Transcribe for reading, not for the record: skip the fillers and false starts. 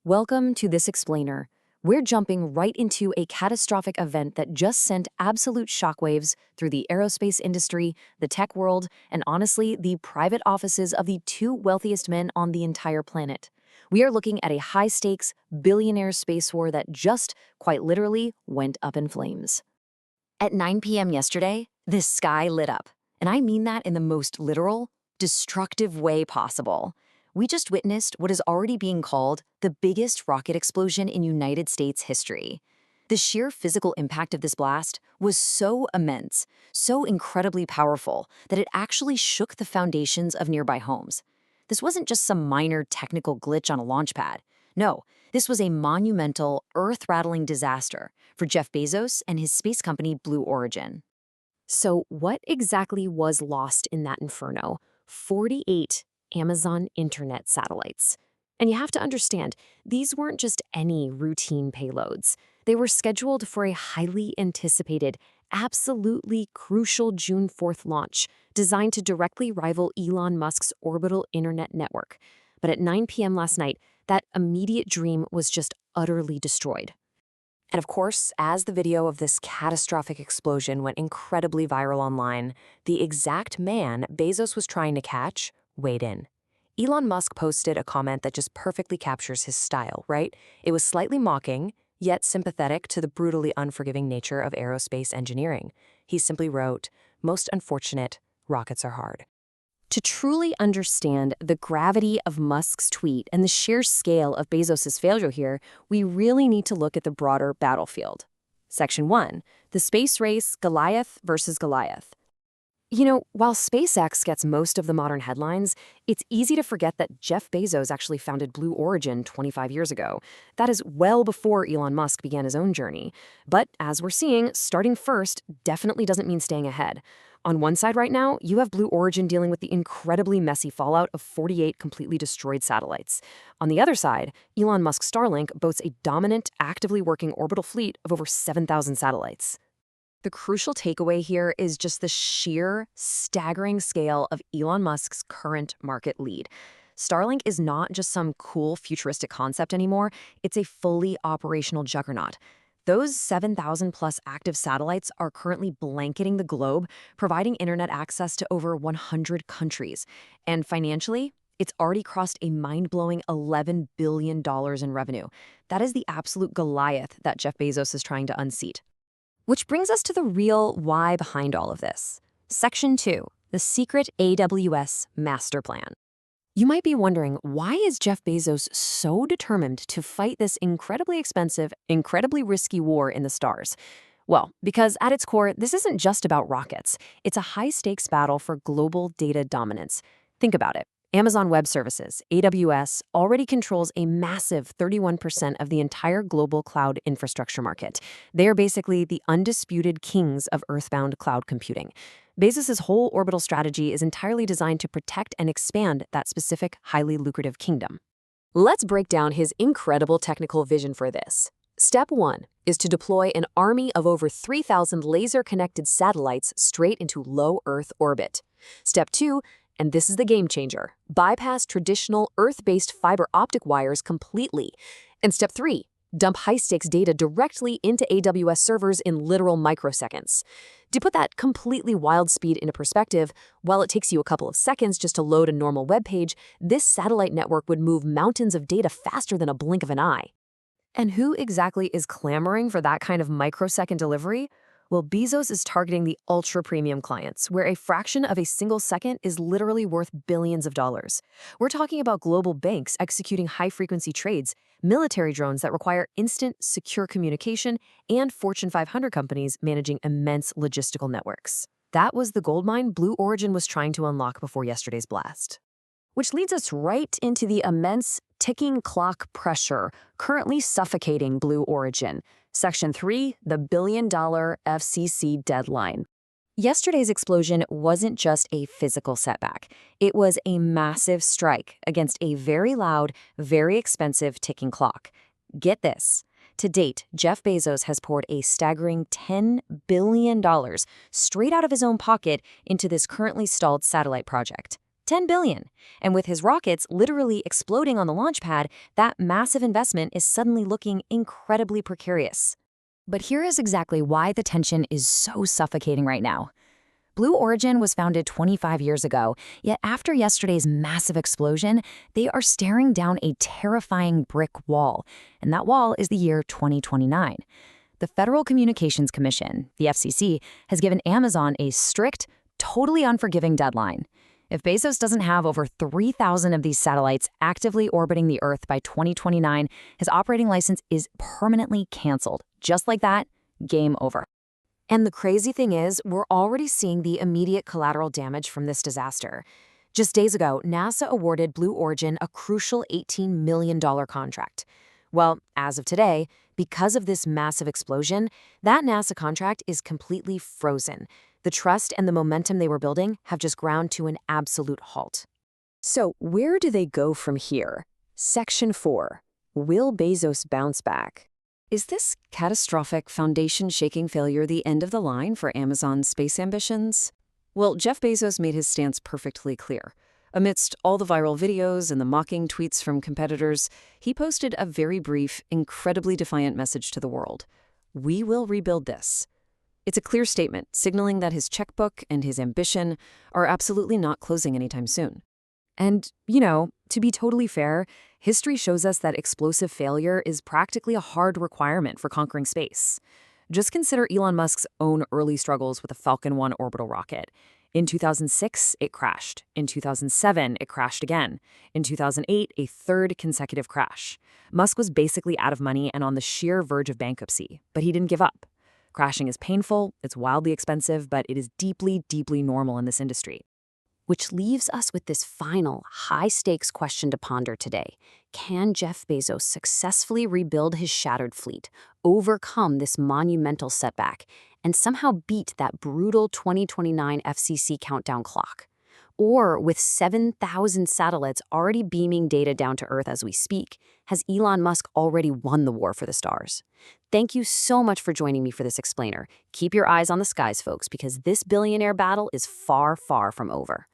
Welcome to This Explainer. We're jumping right into a catastrophic event that just sent absolute shockwaves through the aerospace industry, the tech world, and honestly, the private offices of the two wealthiest men on the entire planet. We are looking at a high-stakes, billionaire space war that just, quite literally, went up in flames. At 9 p.m. yesterday, the sky lit up. And I mean that in the most literal, destructive way possible. We just witnessed what is already being called the biggest rocket explosion in United States history. The sheer physical impact of this blast was so immense, so incredibly powerful, that it actually shook the foundations of nearby homes. This wasn't just some minor technical glitch on a launch pad. No, this was a monumental, earth-rattling disaster for Jeff Bezos and his space company Blue Origin. So what exactly was lost in that inferno? 48 Amazon Internet satellites. And you have to understand, these weren't just any routine payloads. They were scheduled for a highly anticipated, absolutely crucial June 4th launch, designed to directly rival Elon Musk's orbital internet network. But at 9 p.m. last night, that immediate dream was just utterly destroyed. And of course, as the video of this catastrophic explosion went incredibly viral online, the exact man Bezos was trying to catch weighed in. Elon Musk posted a comment that just perfectly captures his style, right? It was slightly mocking, yet sympathetic to the brutally unforgiving nature of aerospace engineering. He simply wrote, "Most unfortunate, rockets are hard." To truly understand the gravity of Musk's tweet and the sheer scale of Bezos' failure here, we really need to look at the broader battlefield. Section 1. The space race, Goliath versus Goliath. You know, while SpaceX gets most of the modern headlines, it's easy to forget that Jeff Bezos actually founded Blue Origin 25 years ago. That is well before Elon Musk began his own journey. But as we're seeing, starting first definitely doesn't mean staying ahead. On one side right now, you have Blue Origin dealing with the incredibly messy fallout of 48 completely destroyed satellites. On the other side, Elon Musk's Starlink boasts a dominant, actively working orbital fleet of over 7,000 satellites. The crucial takeaway here is just the sheer, staggering scale of Elon Musk's current market lead. Starlink is not just some cool futuristic concept anymore, it's a fully operational juggernaut. Those 7,000-plus active satellites are currently blanketing the globe, providing internet access to over 100 countries. And financially, it's already crossed a mind-blowing $11 billion in revenue. That is the absolute Goliath that Jeff Bezos is trying to unseat. Which brings us to the real why behind all of this. Section 2, the secret AWS master plan. You might be wondering, why is Jeff Bezos so determined to fight this incredibly expensive, incredibly risky war in the stars? Well, because at its core, this isn't just about rockets. It's a high-stakes battle for global data dominance. Think about it. Amazon Web Services, AWS, already controls a massive 31% of the entire global cloud infrastructure market. They are basically the undisputed kings of earthbound cloud computing. Bezos' whole orbital strategy is entirely designed to protect and expand that specific, highly lucrative kingdom. Let's break down his incredible technical vision for this. Step 1 is to deploy an army of over 3,000 laser-connected satellites straight into low Earth orbit. Step 2, and this is the game changer, bypass traditional Earth-based fiber optic wires completely. And step 3, dump high-stakes data directly into AWS servers in literal microseconds. To put that completely wild speed into perspective, while it takes you a couple of seconds just to load a normal web page, this satellite network would move mountains of data faster than a blink of an eye. And who exactly is clamoring for that kind of microsecond delivery? Well, Bezos is targeting the ultra-premium clients, where a fraction of a single second is literally worth billions of dollars. We're talking about global banks executing high-frequency trades, military drones that require instant, secure communication, and Fortune 500 companies managing immense logistical networks. That was the goldmine Blue Origin was trying to unlock before yesterday's blast. Which leads us right into the immense ticking clock pressure currently suffocating Blue Origin. Section 3, the billion-dollar FCC deadline. Yesterday's explosion wasn't just a physical setback. It was a massive strike against a very loud, very expensive ticking clock. Get this. To date, Jeff Bezos has poured a staggering $10 billion straight out of his own pocket into this currently stalled satellite project. $10 billion. And with his rockets literally exploding on the launch pad, that massive investment is suddenly looking incredibly precarious. But here is exactly why the tension is so suffocating right now. Blue Origin was founded 25 years ago, yet after yesterday's massive explosion, they are staring down a terrifying brick wall, and that wall is the year 2029. The Federal Communications Commission, the FCC, has given Amazon a strict, totally unforgiving deadline. If Bezos doesn't have over 3,000 of these satellites actively orbiting the Earth by 2029, his operating license is permanently canceled. Just like that, game over. And the crazy thing is, we're already seeing the immediate collateral damage from this disaster. Just days ago, NASA awarded Blue Origin a crucial $18 million contract. Well, as of today, because of this massive explosion, that NASA contract is completely frozen. The trust and the momentum they were building have just ground to an absolute halt. So, where do they go from here? Section 4. Will Bezos bounce back? Is this catastrophic, foundation-shaking failure the end of the line for Amazon's space ambitions? Well, Jeff Bezos made his stance perfectly clear. Amidst all the viral videos and the mocking tweets from competitors, he posted a very brief, incredibly defiant message to the world. We will rebuild this. It's a clear statement, signaling that his checkbook and his ambition are absolutely not closing anytime soon. And, to be totally fair, history shows us that explosive failure is practically a hard requirement for conquering space. Just consider Elon Musk's own early struggles with the Falcon 1 orbital rocket. In 2006, it crashed. In 2007, it crashed again. In 2008, a third consecutive crash. Musk was basically out of money and on the sheer verge of bankruptcy, but he didn't give up. Crashing is painful, it's wildly expensive, but it is deeply, deeply normal in this industry. Which leaves us with this final, high-stakes question to ponder today. Can Jeff Bezos successfully rebuild his shattered fleet, overcome this monumental setback, and somehow beat that brutal 2029 FCC countdown clock? Or, with 7,000 satellites already beaming data down to Earth as we speak, has Elon Musk already won the war for the stars? Thank you so much for joining me for this explainer. Keep your eyes on the skies, folks, because this billionaire battle is far, far from over.